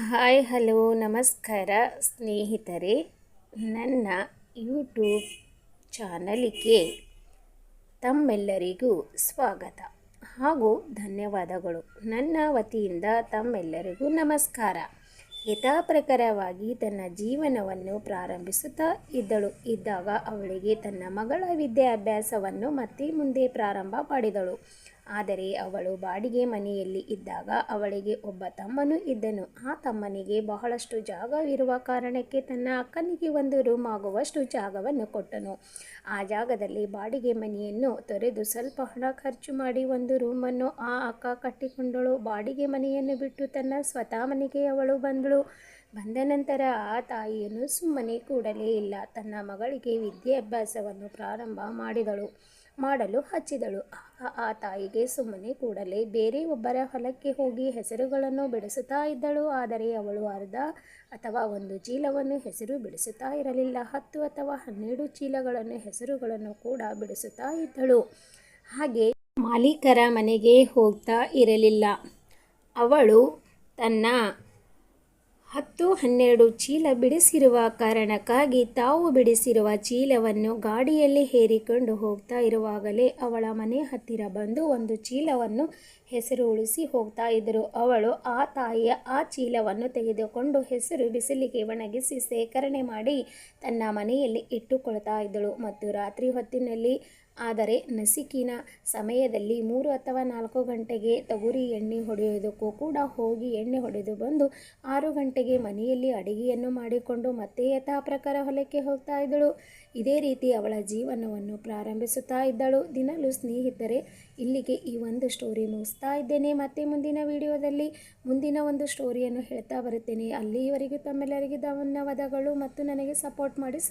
Hi hello ನಮಸ್ಕಾರ ಸ್ನೇಹಿತರೆ. ನನ್ನ ಯೂಟ್ಯೂಬ್ ಚಾನಲಿಗೆ ತಮ್ಮೆಲ್ಲರಿಗೂ ಸ್ವಾಗತ ಹಾಗೂ ಧನ್ಯವಾದಗಳು. ನನ್ನ ವತಿಯಿಂದ ತಮ್ಮೆಲ್ಲರಿಗೂ ನಮಸ್ಕಾರ. ಯಥಾಪ್ರಕಾರವಾಗಿ ತನ್ನ ಜೀವನವನ್ನು ಪ್ರಾರಂಭಿಸುತ್ತಾ ಇದ್ದಾಗ ಅವಳಿಗೆ ತನ್ನ ಮಗಳ ವಿದ್ಯಾಭ್ಯಾಸವನ್ನು ಮತ್ತೆ ಮುಂದೆ ಪ್ರಾರಂಭ ಮಾಡಿದಳು. ಆದರೆ ಅವಳು ಬಾಡಿಗೆ ಮನೆಯಲ್ಲಿ ಇದ್ದಾಗ ಅವಳಿಗೆ ಒಬ್ಬ ತಮ್ಮನೂ ಇದ್ದನು. ಆ ತಮ್ಮನಿಗೆ ಬಹಳಷ್ಟು ಜಾಗವಿರುವ ಕಾರಣಕ್ಕೆ ತನ್ನ ಅಕ್ಕನಿಗೆ ಒಂದು ರೂಮ್ ಆಗುವಷ್ಟು ಜಾಗವನ್ನು ಕೊಟ್ಟನು. ಆ ಜಾಗದಲ್ಲಿ ಬಾಡಿಗೆ ಮನೆಯನ್ನು ತೊರೆದು ಸ್ವಲ್ಪ ಹಣ ಖರ್ಚು ಮಾಡಿ ಒಂದು ರೂಮನ್ನು ಆ ಅಕ್ಕ ಕಟ್ಟಿಕೊಂಡಳು. ಬಾಡಿಗೆ ಮನೆಯನ್ನು ಬಿಟ್ಟು ತನ್ನ ಸ್ವತಃ ಮನೆಗೆ ಅವಳು ಬಂದಳು. ಬಂದ ನಂತರ ಆ ತಾಯಿಯನ್ನು ಸುಮ್ಮನೆ ಕೂಡಲೇ ಇಲ್ಲ, ತನ್ನ ಮಗಳಿಗೆ ವಿದ್ಯಾಭ್ಯಾಸವನ್ನು ಪ್ರಾರಂಭ ಮಾಡಲು ಹಚ್ಚಿದಳು. ಆ ತಾಯಿಗೆ ಸುಮ್ಮನೆ ಕೂಡಲೇ ಬೇರೆ ಒಬ್ಬರ ಹೊಲಕ್ಕೆ ಹೋಗಿ ಹೆಸರುಗಳನ್ನು ಬಿಡಿಸುತ್ತಾ ಇದ್ದಳು. ಆದರೆ ಅವಳು ಅರ್ಧ ಅಥವಾ ಒಂದು ಚೀಲವನ್ನು ಹೆಸರು ಬಿಡಿಸುತ್ತಾ ಇರಲಿಲ್ಲ, 10 ಅಥವಾ 12 ಚೀಲಗಳನ್ನು ಹೆಸರುಗಳನ್ನು ಕೂಡ ಬಿಡಿಸುತ್ತಾ ಇದ್ದಳು. ಹಾಗೆ ಮಾಲೀಕರ ಮನೆಗೆ ಹೋಗ್ತಾ ಇರಲಿಲ್ಲ. ಅವಳು ತನ್ನ 10-12 ಚೀಲ ಬಿಡಿಸಿರುವ ಕಾರಣಕ್ಕಾಗಿ ತಾವು ಬಿಡಿಸಿರುವ ಚೀಲವನ್ನು ಗಾಡಿಯಲ್ಲಿ ಹೇರಿಕೊಂಡು ಹೋಗ್ತಾ ಇರುವಾಗಲೇ ಅವಳ ಮನೆ ಹತ್ತಿರ ಬಂದು ಒಂದು ಚೀಲವನ್ನು ಹೆಸರು ಉಳಿಸಿ ಹೋಗ್ತಾ ಇದ್ದರು. ಅವಳು ಆ ತಾಯಿಯ ಆ ಚೀಲವನ್ನು ತೆಗೆದುಕೊಂಡು ಹೆಸರು ಬಿಸಿಲಿಗೆ ಒಣಗಿಸಿ ಶೇಖರಣೆ ಮಾಡಿ ತನ್ನ ಮನೆಯಲ್ಲಿ ಇಟ್ಟುಕೊಳ್ತಾ ಇದ್ದಳು. ಮತ್ತು ರಾತ್ರಿ ಹೊತ್ತಿನಲ್ಲಿ, ಆದರೆ ನಸುಕಿನ ಸಮಯದಲ್ಲಿ 3 ಅಥವಾ 4 ಗಂಟೆಗೆ ತೊಗರಿ ಎಣ್ಣೆ ಹೊಡೆಯೋದಕ್ಕೂ ಕೂಡ ಹೋಗಿ ಎಣ್ಣೆ ಹೊಡೆದು ಬಂದು 6 ಗಂಟೆಗೆ ಮನೆಯಲ್ಲಿ ಅಡಿಗೆಯನ್ನು ಮಾಡಿಕೊಂಡು ಮತ್ತೆ ಯಥಾ ಪ್ರಕಾರ ಹೊಲಕ್ಕೆ ಹೋಗ್ತಾ ಇದ್ದಳು. ಇದೇ ರೀತಿ ಅವಳ ಜೀವನವನ್ನು ಪ್ರಾರಂಭಿಸುತ್ತಾ ಇದ್ದಳು. ದಿನಲೂ ಸ್ನೇಹಿತರೆ, ಇಲ್ಲಿಗೆ ಈ ಒಂದು ಸ್ಟೋರಿ ಮುಗಿಸ್ತಾ ಇದ್ದೇನೆ. ಮತ್ತೆ ಮುಂದಿನ ವಿಡಿಯೋದಲ್ಲಿ ಮುಂದಿನ ಒಂದು ಸ್ಟೋರಿಯನ್ನು ಹೇಳ್ತಾ ಬರುತ್ತೇನೆ. ಅಲ್ಲಿಯವರೆಗೂ ತಮ್ಮೆಲ್ಲರಿಗೂ ಧನ್ಯವಾದಗಳು ಮತ್ತು ನನಗೆ ಸಪೋರ್ಟ್ ಮಾಡಿ